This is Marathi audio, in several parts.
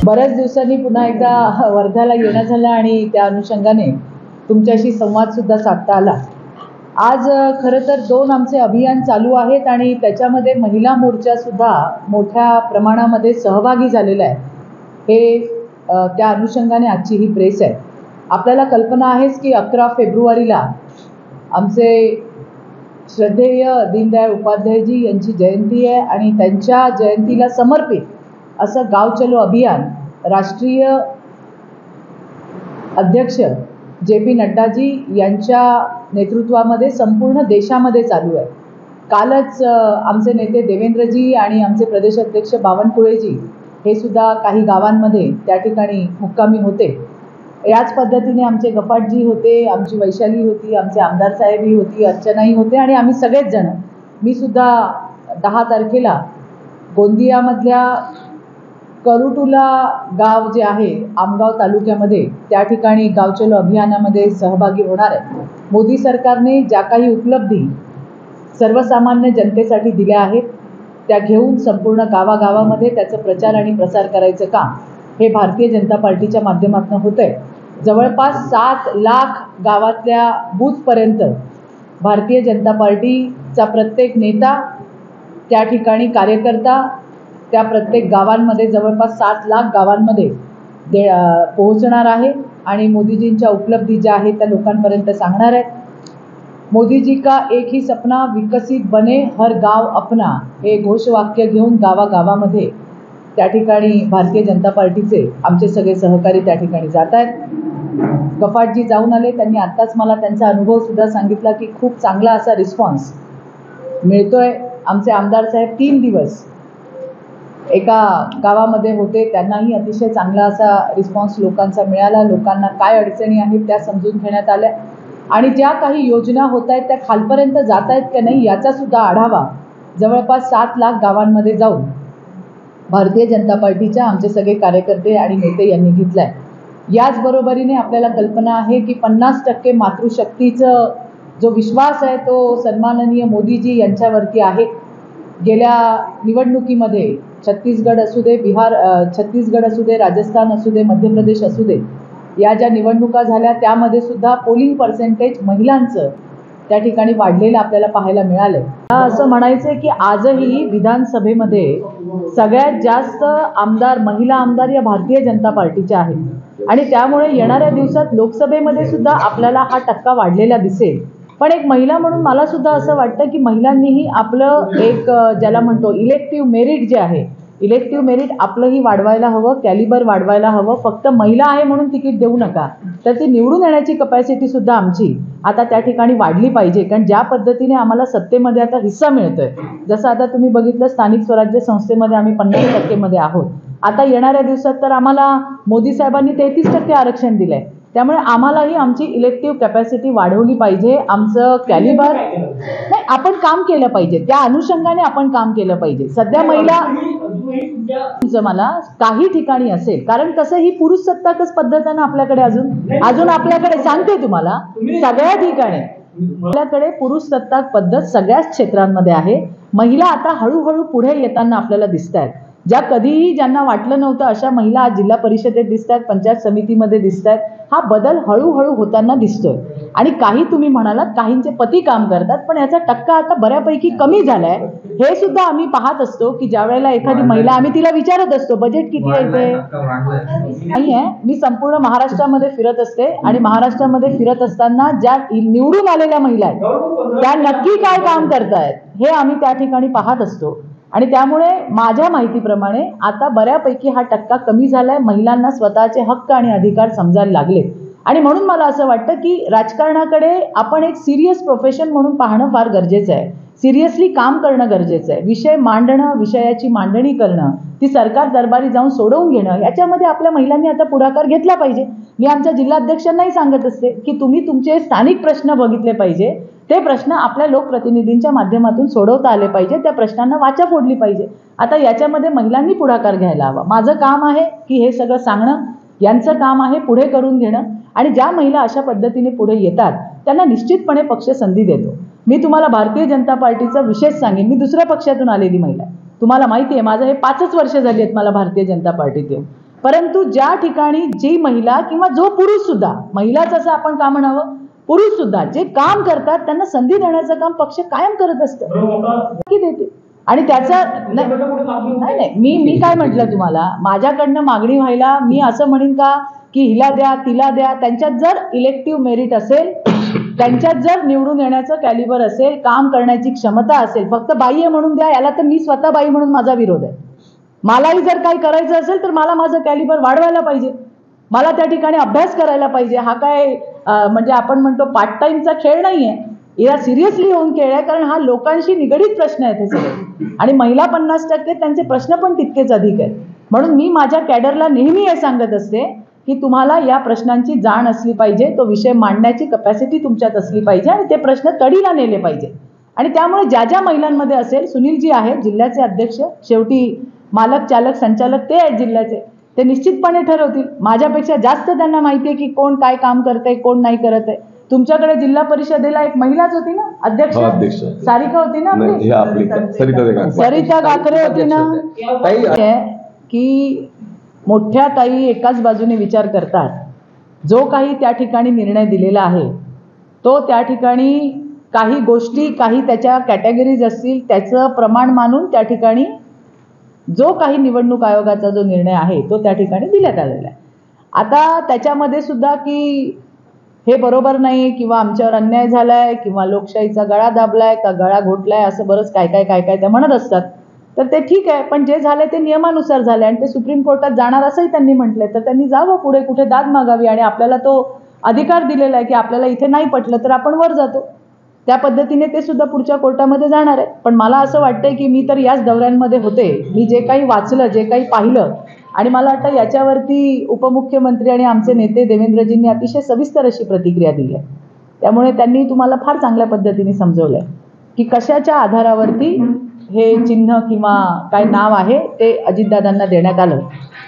बऱ्याच दिवसांनी पुन्हा एकदा वर्ध्याला येणं झालं आणि त्या अनुषंगाने तुमच्याशी संवाद सुद्धा साधता आला। आज खरं तर 2 आमचे अभियान चालू आहेत आणि त्याच्यामध्ये महिला मोर्चा सुद्धा मोठ्या प्रमाणामध्ये सहभागी झालेला आहे। हे त्या अनुषंगाने आजची ही प्रेस आहे। आपल्याला कल्पना आहेच की 11 फेब्रुवारीला आमचे श्रद्धेय दीनदयाळ उपाध्यायजी यांची जयंती आहे आणि त्यांच्या जयंतीला समर्पित असं गाव चलो अभियान राष्ट्रीय अध्यक्ष JP नड्डाजी यांच्या नेतृत्वामध्ये संपूर्ण देशामध्ये चालू आहे। कालच आमचे नेते देवेंद्रजी आणि आमचे प्रदेश अध्यक्ष बावनकुळेजी हे सुद्धा काही गावांमध्ये त्या ठिकाणी मुक्कामी होते। याच पद्धतीने आमचे गपाटजी होते, आमची वैशाली होती, आमचे आमदार साहेबही होती, अर्चनाही होते आणि आम्ही सगळेच जण, मी सुद्धा 10 तारखेला गोंदियामधल्या करुटुला गाव जे आहे आमगाव तालुक्यामध्ये त्या ठिकाणी गाव चलो अभियानामध्ये सहभागी होणार आहे। मोदी सरकारने ज्या काही उपलब्धी सर्वसामान्य जनतेसाठी दिल्या आहेत त्या घेऊन संपूर्ण गावागावामध्ये त्याचा प्रचार आणि प्रसार करायचं काम हे भारतीय जनता पार्टीच्या माध्यमातून होतंय। जवळपास 7 लाख गावातल्या बूथपर्यंत भारतीय जनता पार्टीचा प्रत्येक नेता, त्या ठिकाणी कार्यकर्ता, त्या प्रत्येक गावांमध्ये जवळपास 7 लाख गावांमध्ये पोहोचणार आहे आणि मोदीजींच्या उपलब्धी ज्या आहेत त्या लोकांपर्यंत सांगणार आहेत। मोदीजी का एक ही सपना विकसित बने हर गाव अपना हे घोषवाक्य घेऊन गावागावामध्ये त्या ठिकाणी भारतीय जनता पार्टीचे आमचे सगळे सहकारी त्या ठिकाणी जात आहेत। गफाटजी जाऊन आले, त्यांनी आत्ताच मला त्यांचा अनुभव सुद्धा सांगितला की खूप चांगला असा रिस्पॉन्स मिळतोय। आमचे आमदार साहेब 3 दिवस एका गावामध्ये होते, त्यांनाही अतिशय चांगला असा रिस्पॉन्स लोकांचा मिळाला। लोकांना काय अडचणी आहेत त्या समजून घेण्यात आल्या आणि ज्या काही योजना होत आहेत त्या खालपर्यंत जात आहेत की नाही याचा सुद्धा आढावा जवळपास 7 लाख गावांमध्ये जाऊन भारतीय जनता पार्टीच्या आमचे सगळे कार्यकर्ते आणि नेते यांनी घेतलाय। याचबरोबरीने आपल्याला कल्पना आहे की 50% मातृशक्तीचा जो विश्वास आहे तो सन्माननीय मोदीजी यांच्यावरती आहे। गेल्या निवडणुकीमध्ये छत्तीसगड असू दे, छत्तीसगड असू दे, राजस्थान असू दे, मध्य प्रदेश असू दे, या ज्या निवडणुका झाल्या त्यामध्ये सुद्धा पोलिंग पर्सेंटेज महिलांचं त्या ठिकाणी वाढलेलं आपल्याला पाहायला मिळालं। असं म्हणायचं की आजही विधानसभेमध्ये सगळ्यात जास्त आमदार महिला आमदार या भारतीय जनता पार्टीच्या आहेत आणि त्यामुळे येणाऱ्या दिवसात लोकसभेमध्ये सुद्धा आपल्याला हा टक्का वाढलेला दिसेल। पण एक महिला म्हणून मला सुद्धा असं वाटतं की महिलांनीही आपलं एक ज्याला म्हणतो इलेक्टिव्ह मेरिट जे आहे, इलेक्टिव्ह मेरिट आपलंही वाढवायला हवं, कॅलिबर वाढवायला हवं। फक्त महिला आहे म्हणून तिकीट देऊ नका, तर ती निवडून येण्याची कपॅसिटी सुद्धा आमची आता त्या ठिकाणी वाढली पाहिजे। कारण ज्या पद्धतीने आम्हाला सत्तेमध्ये आता हिस्सा मिळतोय, जसं आता तुम्ही बघितलं स्थानिक स्वराज्य संस्थेमध्ये आम्ही 50% मध्ये आहोत, आता येणाऱ्या दिवसात तर आम्हाला मोदी साहेबांनी 33% आरक्षण दिलंय। त्यामुळे आम्हालाही आमची इलेक्टिव्ह कॅपॅसिटी वाढवली पाहिजे, आमचं कॅलिबर नाही आपण काम केलं पाहिजे, त्या अनुषंगाने आपण काम केलं पाहिजे। सध्या महिला मला काही ठिकाणी असेल, कारण कसं ही पुरुष सत्ताकच पद्धत आहे ना आपल्याकडे, अजून आपल्याकडे सांगते तुम्हाला सगळ्या ठिकाणी आपल्याकडे पुरुष सत्ताक पद्धत सगळ्याच क्षेत्रांमध्ये आहे। महिला आता हळूहळू पुढे येताना आपल्याला दिसत आहेत। ज्या कधीही ज्यांना वाटलं नव्हतं अशा महिला आज जिल्हा परिषदेत दिसत आहेत, पंचायत समितीमध्ये दिसत आहेत। हा बदल हळूहळू होताना दिसतोय आणि काही तुम्ही म्हणालात काहींचे पती काम करतात, पण याचा टक्का आता बऱ्यापैकी कमी झालाय। हे सुद्धा आम्ही पाहत असतो की ज्या वेळेला एखादी महिला, आम्ही तिला विचारत असतो बजेट किती आहे नाही आहे। मी संपूर्ण महाराष्ट्रामध्ये फिरत असते आणि महाराष्ट्रामध्ये फिरत असताना ज्या निवडून आलेल्या महिला आहेत त्या नक्की काय काम करतायत हे आम्ही त्या ठिकाणी पाहत असतो आणि त्यामुळे माझ्या माहितीप्रमाणे आता बऱ्यापैकी हा टक्का कमी झालाय। महिलांना स्वतःचे हक्क आणि अधिकार समजायला लागले आणि म्हणून मला असं वाटतं की राजकारणाकडे आपण एक सिरियस प्रोफेशन म्हणून पाहणं फार गरजेचं आहे। सिरियसली काम करणं गरजेचं आहे। विषय मांडणं, विषयाची मांडणी करणं, ती सरकार दरबारी जाऊन सोडवून घेणं, याच्यामध्ये आपल्या महिलांनी आता पुढाकार घेतला पाहिजे। मी आमच्या जिल्हाध्यक्षांनाही सांगत असते की तुम्ही तुमचे स्थानिक प्रश्न बघितले पाहिजे, ते प्रश्न आपल्या लोकप्रतिनिधींच्या माध्यमातून सोडवता आले पाहिजे, त्या प्रश्नांना वाचा फोडली पाहिजे। आता याच्यामध्ये महिलांनी पुढाकार घ्यायला हवा। माझं काम आहे की हे सगळं सांगणं, यांचं काम आहे पुढे करून घेणं आणि ज्या महिला अशा पद्धतीने पुढे येतात त्यांना निश्चितपणे पक्ष संधी देतो। मी तुम्हाला भारतीय जनता पार्टीचा विशेष सांगेन, मी दुसऱ्या पक्षातून आलेली महिला, तुम्हाला माहिती आहे माझं हे 5च वर्ष झाली आहेत मला भारतीय जनता पार्टीत येऊन, परंतु ज्या ठिकाणी जी महिला किंवा जो पुरुष सुद्धा, महिलाच असं आपण का म्हणावं, पुरुष सुद्धा जे काम करतात त्यांना संधी देण्याचं काम पक्ष कायम करत असतं की देते. आणि त्याचा नाही मी काय म्हटलं तुम्हाला, माझ्याकडनं मागणी व्हायला मी असं म्हणेन का की हिला द्या तिला द्या. त्यांच्यात जर इलेक्टिव्ह मेरिट असेल, त्यांच्यात जर निवडून येण्याचं कॅलिबर असेल, काम करण्याची क्षमता असेल, फक्त बाई आहे म्हणून द्या याला तर मी स्वतः बाई म्हणून माझा विरोध आहे. मलाही जर काही करायचं असेल तर मला माझं कॅलिबर वाढवायला पाहिजे, मला त्या ठिकाणी अभ्यास करायला पाहिजे. हा काय म्हणजे आपण म्हणतो पार्ट टाइमचा खेळ नाहीये, याला सिरियसली होऊन खेळ आहे. कारण हा लोकांशी निगडीत प्रश्न आहेत हे सगळे, आणि महिला 50% त्यांचे प्रश्न पण तितकेच अधिक आहेत. म्हणून मी माझ्या कॅडरला नेहमी हे सांगत असते की तुम्हाला या प्रश्नांची जाण असली पाहिजे, तो विषय मांडण्याची कपॅसिटी तुमच्यात असली पाहिजे आणि ते प्रश्न तडीला नेले पाहिजे. आणि त्यामुळे ज्या ज्या महिलांमध्ये असेल, सुनीलजी आहेत जिल्ह्याचे अध्यक्ष, शेवटी मालक चालक संचालक ते आहेत जिल्ह्याचे, ते निश्चितपणे ठरवतील. माझ्यापेक्षा जास्त त्यांना माहिती आहे की कोण काय काम करतंय कोण नाही करत आहे. तुमच्याकडे जिल्हा परिषदेला एक महिलाच होती ना अध्यक्ष, सारिका होती ना, सरिता गाखरे होती ना. की मोठ्या ताई एकाच बाजूने विचार करतात, जो काही त्या ठिकाणी निर्णय दिलेला आहे तो त्या ठिकाणी काही गोष्टी, काही त्याच्या कॅटेगरीज असतील त्याचं प्रमाण मानून त्या ठिकाणी जो काही निवडणूक आयोगाचा जो निर्णय आहे तो त्या ठिकाणी दिण्यात आलेला आहे. आता त्याच्यामध्ये सुद्धा की हे बरोबर नाही किंवा आमच्यावर अन्याय झालाय किंवा लोकशाहीचा गळा दाबलाय का गळा घोटलाय, असं बरंच काय काय काय काय त्या म्हणत असतात. तर ते ठीक आहे, पण जे झाले ते नियमानुसार झाले आणि ते सुप्रीम कोर्टात जाणार असंही त्यांनी म्हटलंय. तर त्यांनी जावं पुढे, कुठे दाद मागावी, आणि आपल्याला तो अधिकार दिलेला आहे की आपल्याला इथे नाही पटलं तर आपण वर जातो. त्या पद्धतीने ते सुद्धा पुढच्या कोर्टामध्ये जाणार आहे. पण मला असं वाटतंय की मी तर याच दौऱ्यांमध्ये होते, मी जे काही वाचलं, जे काही पाहिलं, आणि मला वाटतं याच्यावरती उपमुख्यमंत्री आणि आमचे नेते देवेंद्रजींनी अतिशय सविस्तर अशी प्रतिक्रिया दिली आहे. त्यामुळे त्यांनी तुम्हाला फार चांगल्या पद्धतीने समजवलंय की कशाच्या आधारावरती हे चिन्ह किंवा काय नाव आहे ते अजितदादांना देण्यात आलं,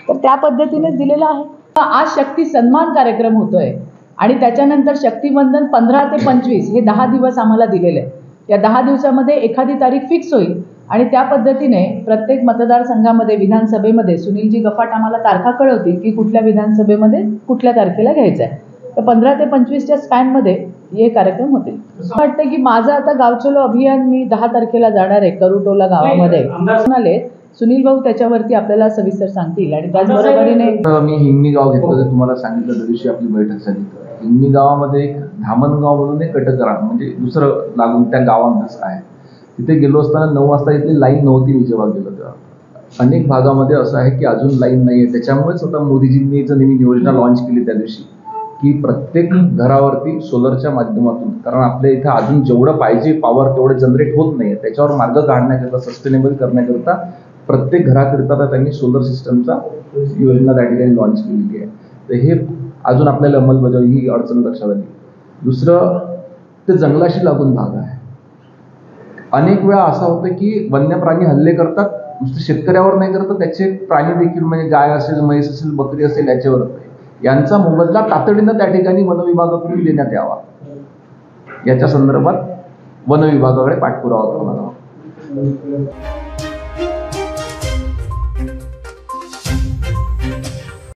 तर त्या पद्धतीनेच दिलेलं आहे. आज शक्ती सन्मान कार्यक्रम होतोय आणि त्याच्यानंतर शक्तीवंदन 15 ते 25 हे 10 दिवस आम्हाला दिलेले आहे. या 10 दिवसामध्ये एखादी तारीख फिक्स होईल आणि त्या पद्धतीने प्रत्येक मतदारसंघामध्ये विधानसभेमध्ये सुनीलजी गफाट आम्हाला तारखा कळवतील की कुठल्या विधानसभेमध्ये कुठल्या तारखेला घ्यायचं आहे. तर 15 ते 25च्या स्पॅनमध्ये हे कार्यक्रम होतील. असं वाटतं की माझं आता गावचलो अभियान मी 10 तारखेला जाणार आहे करुटोला गावामध्ये. सुनील भाऊ त्याच्यावरती आपल्याला सविस्तर सांगतील. आणि त्याचबरोबरीने मी हिंगणी गाव घेतलं, तुम्हाला सांगितलं त्या दिवशी आपली बैठक झाली. हिंगणी गावामध्ये एक धामणगाव म्हणून एक कटकरा म्हणजे दुसरं लागून त्या गावामध्येच आहे. तिथे गेलो असताना 9 वाजता इथली लाईन नव्हती. मी जेव्हा गेलो तेव्हा अनेक भागामध्ये असं आहे की अजून लाईन नाही आहे. त्याच्यामुळेच आता मोदीजींनी नवीन योजना लॉन्च केली त्या दिवशी की प्रत्येक घरावरती सोलरच्या माध्यमातून, कारण आपल्या इथं अजून जेवढं पाहिजे पॉवर तेवढं जनरेट होत नाही, त्याच्यावर मार्ग काढण्याकरता, सस्टेनेबल करण्याकरता प्रत्येक घराकरिता त्यांनी सोलर सिस्टमचा योजना त्या ठिकाणी लॉन्च केलेली आहे. तर हे अजून आपल्याला अंमलबजावणी ही अडचण लक्षात आली. दुसरं, ते जंगलाशी लागून भाग आहे. अनेक वेळा असं होतं की वन्य प्राणी हल्ले करतात, नुसतं शेतकऱ्यावर नाही करतात, त्याचे प्राणी देखील म्हणजे गाय असेल, म्हैस असेल, बकरी असेल याच्यावर यांचा मोबदला तातडीनं त्या ठिकाणी वनविभागाकडून देण्यात यावा, याच्या संदर्भात वनविभागाकडे पाठपुरावा करणार आहोत.